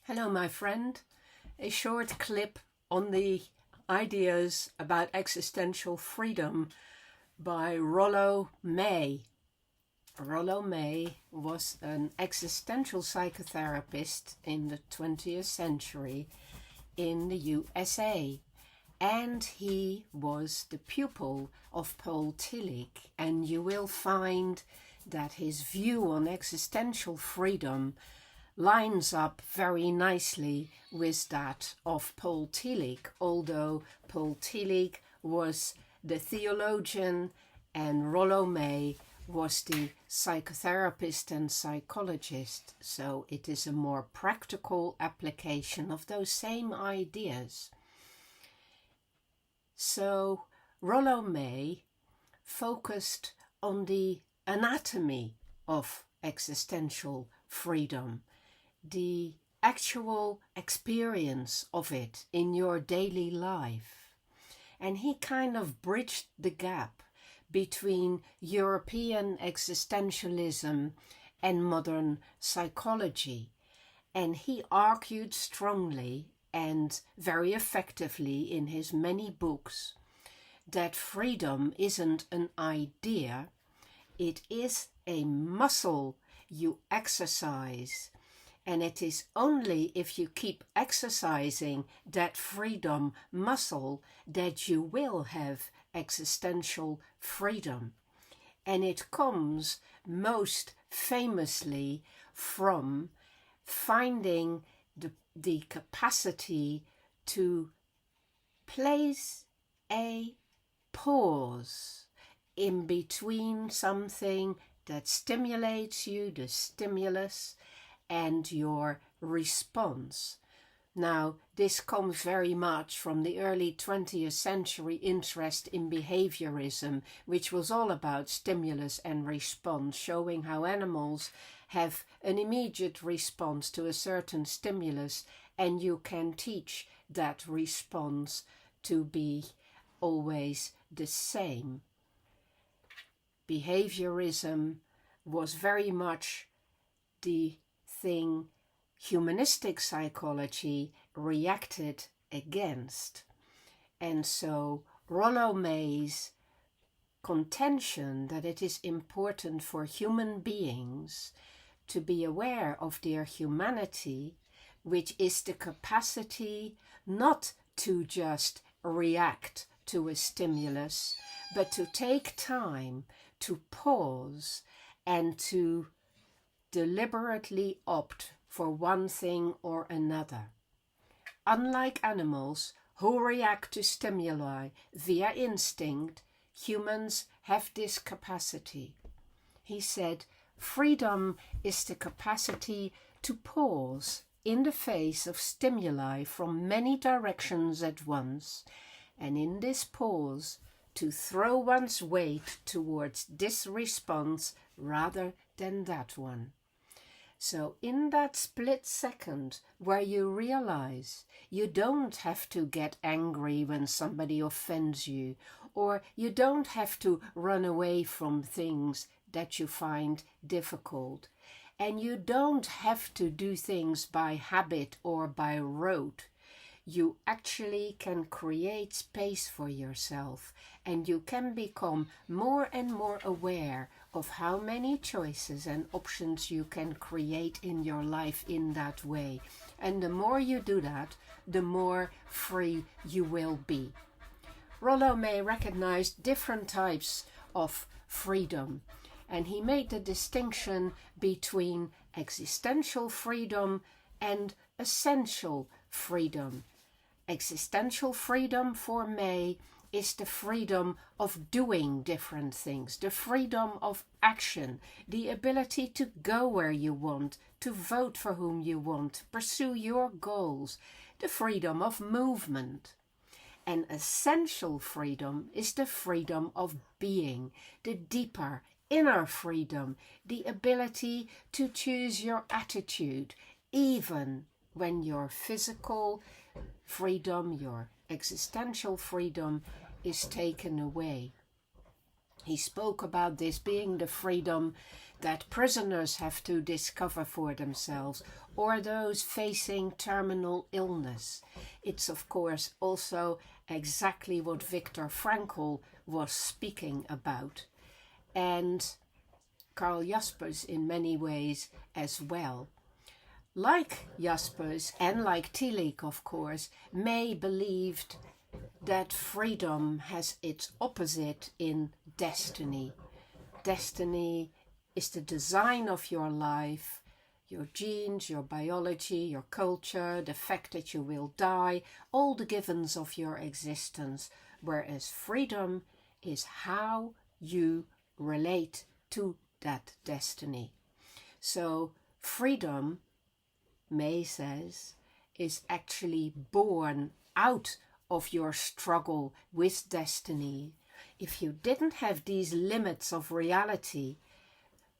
Hello, my friend. A short clip on the ideas about existential freedom by Rollo May. Rollo May was an existential psychotherapist in the 20th century in the USA, and he was the pupil of Paul Tillich, and you will find that his view on existential freedom lines up very nicely with that of Paul Tillich, although Paul Tillich was the theologian and Rollo May was the psychotherapist and psychologist. So it is a more practical application of those same ideas. So Rollo May focused on the anatomy of existential freedom, the actual experience of it in your daily life. And he kind of bridged the gap between European existentialism and modern psychology. And he argued strongly and very effectively in his many books that freedom isn't an idea, it is a muscle you exercise. And it is only if you keep exercising that freedom muscle that you will have existential freedom. And it comes most famously from finding the capacity to place a pause in between something that stimulates you, the stimulus, and your response. Now, this comes very much from the early 20th century interest in behaviorism, which was all about stimulus and response, showing how animals have an immediate response to a certain stimulus, and you can teach that response to be always the same. Behaviorism was very much the thing humanistic psychology reacted against. And so Rollo May's contention that it is important for human beings to be aware of their humanity, which is the capacity not to just react to a stimulus, but to take time to pause and to deliberately opt for one thing or another. Unlike animals who react to stimuli via instinct, humans have this capacity. He said, freedom is the capacity to pause in the face of stimuli from many directions at once, and in this pause to throw one's weight towards this response rather than that one. So in that split second where you realize you don't have to get angry when somebody offends you, or you don't have to run away from things that you find difficult, and you don't have to do things by habit or by rote, you actually can create space for yourself, and you can become more and more aware of how many choices and options you can create in your life in that way. And the more you do that, the more free you will be. Rollo May recognized different types of freedom, and he made the distinction between existential freedom and essential freedom. Existential freedom for May is the freedom of doing different things, the freedom of action, the ability to go where you want, to vote for whom you want, to pursue your goals, the freedom of movement. And essential freedom is the freedom of being, the deeper inner freedom, the ability to choose your attitude, even when your physical freedom, your existential freedom is taken away. He spoke about this being the freedom that prisoners have to discover for themselves, or those facing terminal illness. It's of course also exactly what Viktor Frankl was speaking about, and Karl Jaspers in many ways as well. Like Jaspers and like Tillich, of course, May believed that freedom has its opposite in destiny. Destiny is the design of your life, your genes, your biology, your culture, the fact that you will die, all the givens of your existence, whereas freedom is how you relate to that destiny. So freedom, May says, is actually born out of your struggle with destiny. If you didn't have these limits of reality,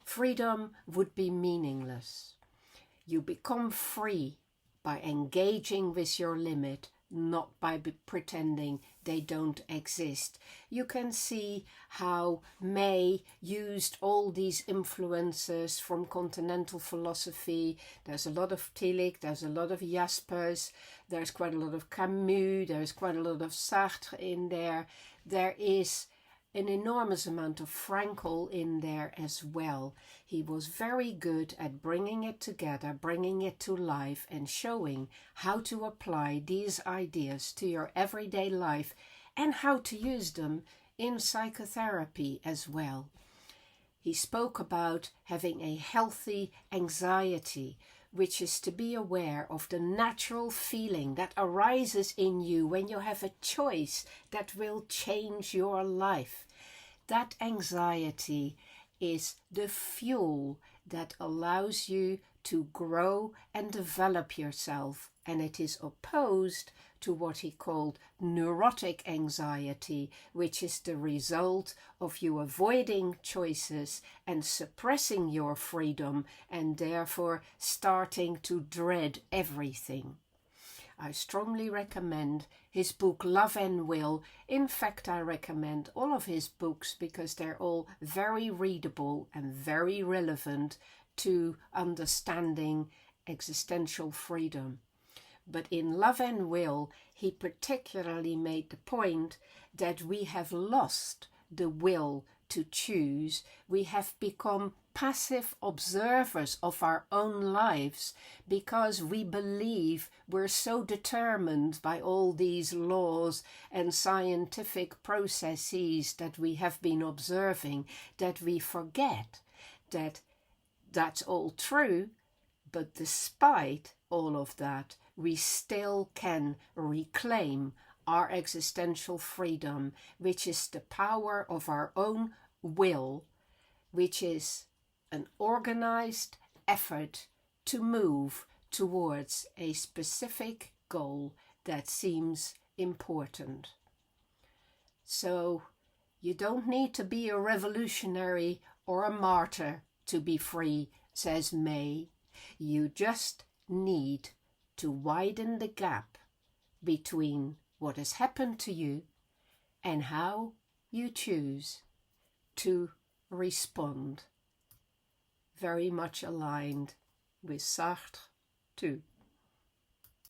freedom would be meaningless. You become free by engaging with your limit, not by pretending they don't exist. You can see how May used all these influences from continental philosophy. There's a lot of Tillich, there's a lot of Jaspers, there's quite a lot of Camus, there's quite a lot of Sartre in there. There is an enormous amount of Frankl in there as well. He was very good at bringing it together, bringing it to life, and showing how to apply these ideas to your everyday life and how to use them in psychotherapy as well. He spoke about having a healthy anxiety, which is to be aware of the natural feeling that arises in you when you have a choice that will change your life. That anxiety is the fuel that allows you to grow and develop yourself, and it is opposed to what he called neurotic anxiety, which is the result of you avoiding choices and suppressing your freedom and therefore starting to dread everything. I strongly recommend his book Love and Will. In fact, I recommend all of his books because they're all very readable and very relevant to understanding existential freedom. But in Love and Will, he particularly made the point that we have lost the will to choose. We have become passive observers of our own lives because we believe we're so determined by all these laws and scientific processes that we have been observing that we forget that that's all true, but despite all of that, we still can reclaim our existential freedom, which is the power of our own will, which is an organized effort to move towards a specific goal that seems important. So you don't need to be a revolutionary or a martyr to be free, says May. You just need to widen the gap between what has happened to you and how you choose to respond. Very much aligned with Sartre too.